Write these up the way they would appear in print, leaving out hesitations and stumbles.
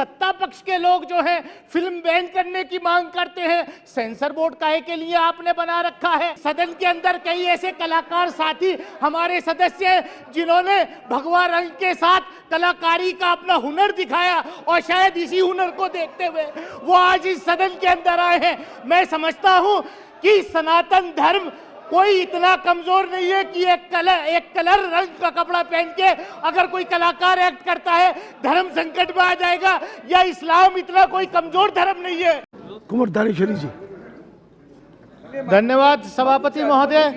सत्ता पक्ष के लोग जो है फिल्म बैन करने की मांग करते हैं। सेंसर बोर्ड काहे के लिए आपने बना रखा है? सदन के अंदर कई ऐसे कलाकार साथी हमारे सदस्य हैं जिन्होंने भगवा रंग के साथ कलाकारी का अपना हुनर दिखाया और शायद इसी हुनर को देखते हुए वो आज इस सदन के अंदर आए हैं। मैं समझता हूं कि सनातन धर्म कोई इतना कमजोर नहीं है कि एक कलर रंग का कपड़ा पहन के अगर कोई कलाकार एक्ट करता है धर्म संकट में आ जाएगा, या इस्लाम इतना कोई कमजोर धर्म नहीं है। कुंवर दानेश्वरी जी। धन्यवाद सभापति महोदय।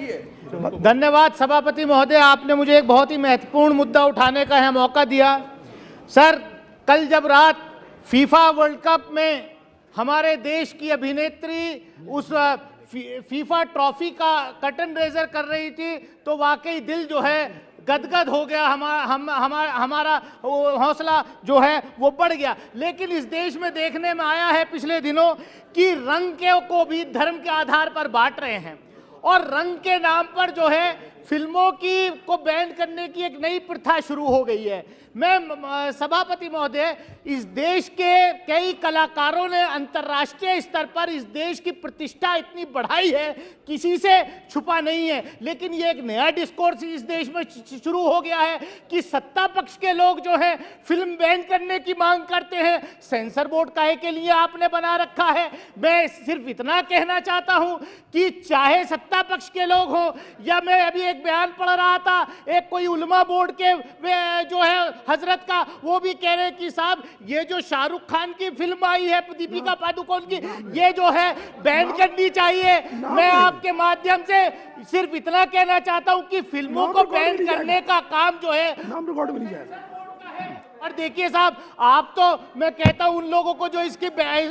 धन्यवाद सभापति महोदय, आपने मुझे एक बहुत ही महत्वपूर्ण मुद्दा उठाने का मौका दिया। सर, कल जब रात फीफा वर्ल्ड कप में हमारे देश की अभिनेत्री उस फीफा ट्रॉफी का कर्टन रेजर कर रही थी तो वाकई दिल जो है गदगद हो गया, हमारा हौसला जो है वो बढ़ गया। लेकिन इस देश में देखने में आया है पिछले दिनों कि रंग को भी धर्म के आधार पर बांट रहे हैं और रंग के नाम पर जो है फिल्मों को बैन करने की एक नई प्रथा शुरू हो गई है। मैं सभापति महोदय, इस देश के कई कलाकारों ने अंतर्राष्ट्रीय स्तर पर इस देश की प्रतिष्ठा इतनी बढ़ाई है, किसी से छुपा नहीं है। लेकिन ये एक नया डिस्कोर्स इस देश में शुरू हो गया है कि सत्ता पक्ष के लोग जो है फिल्म बैन करने की मांग करते हैं। सेंसर बोर्ड काहे के लिए आपने बना रखा है? मैं सिर्फ इतना कहना चाहता हूं कि चाहे सत्ता पक्ष के लोग हों या मैं अभी एक बयान पढ़ रहा था, एक कोई उलमा बोर्ड के जो है हजरत का, वो भी कह रहे कि साहब ये जो शाहरुख खान की फिल्म आई है दीपिका पादुकोण की, ये जो है बैन करनी चाहिए। मैं आपके माध्यम से सिर्फ इतना कहना चाहता हूं कि फिल्मों को बैन करने का काम जो है नाम रिकॉर्ड में नहीं जाएगा। और देखिए साहब, आप तो मैं कहता हूं उन लोगों को जो इसकी बैन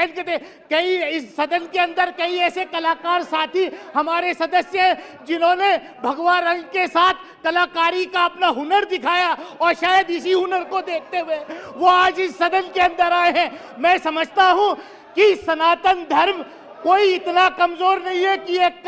करते, कई इस सदन के अंदर कई ऐसे कलाकार साथी हमारे सदस्य हैं जिन्होंने भगवा रंग के साथ कलाकारी का अपना हुनर दिखाया और शायद इसी हुनर को देखते हुए वो आज इस सदन के अंदर आए हैं। मैं समझता हूं कि सनातन धर्म कोई इतना कमजोर नहीं है कि एक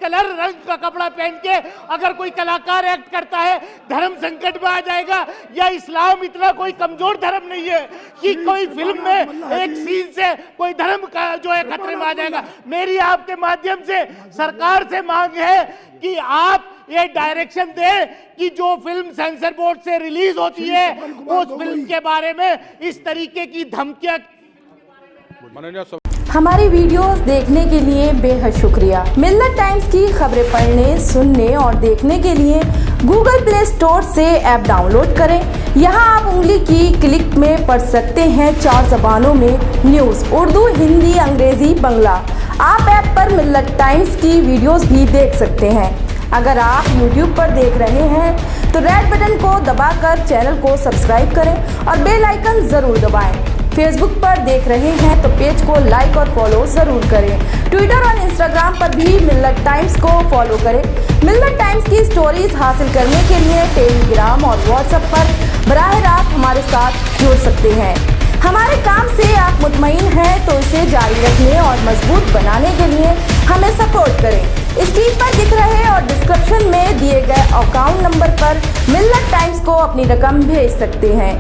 कलर रंग का कपड़ा पहन के अगर कोई कलाकार एक्ट करता है धर्म संकट में आ जाएगा, या इस्लाम इतना कोई कमजोर धर्म नहीं है कि कोई फिल्म में एक सीन से कोई धर्म का जो है खतरे में आ जाएगा। मेरी आपके माध्यम से सरकार से मांग है कि आप ये डायरेक्शन दे कि जो फिल्म सेंसर बोर्ड से रिलीज होती है उस फिल्म के बारे में इस तरीके की धमकियां। हमारी वीडियोस देखने के लिए बेहद शुक्रिया। मिल्लत टाइम्स की खबरें पढ़ने, सुनने और देखने के लिए गूगल प्ले स्टोर से ऐप डाउनलोड करें। यहां आप उंगली की क्लिक में पढ़ सकते हैं 4 जबानों में न्यूज़, उर्दू, हिंदी, अंग्रेजी, बांग्ला। आप ऐप पर मिल्लत टाइम्स की वीडियोस भी देख सकते हैं। अगर आप YouTube पर देख रहे हैं तो रेड बटन को दबाकर चैनल को सब्सक्राइब करें और बेल आइकन जरूर दबाएं। फेसबुक पर देख रहे हैं तो पेज को लाइक और फॉलो जरूर करें। ट्विटर और इंस्टाग्राम पर भी मिल्लत टाइम्स को फॉलो करें। मिल्लत टाइम्स की स्टोरीज हासिल करने के लिए टेलीग्राम और व्हाट्सएप पर बराह रास्त हमारे साथ जुड़ सकते हैं। हमारे काम से आप मुतमईन हैं तो इसे जारी रखने और मजबूत बनाने के लिए हमें सपोर्ट करें। स्क्रीन पर दिख रहे और डिस्क्रिप्शन में दिए गए अकाउंट नंबर पर मिल्लत टाइम्स को अपनी रकम भेज सकते हैं।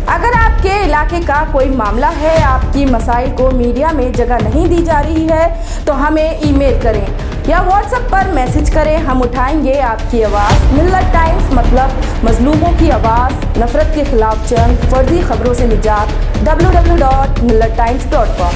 अगर आपके इलाके का कोई मामला है, आपकी मसाइल को मीडिया में जगह नहीं दी जा रही है तो हमें ईमेल करें या व्हाट्सएप पर मैसेज करें। हम उठाएंगे आपकी आवाज़। मिल्लत टाइम्स मतलब मजलूमों की आवाज़, नफरत के खिलाफ जंग, फर्जी खबरों से निजात। www.millattimes.com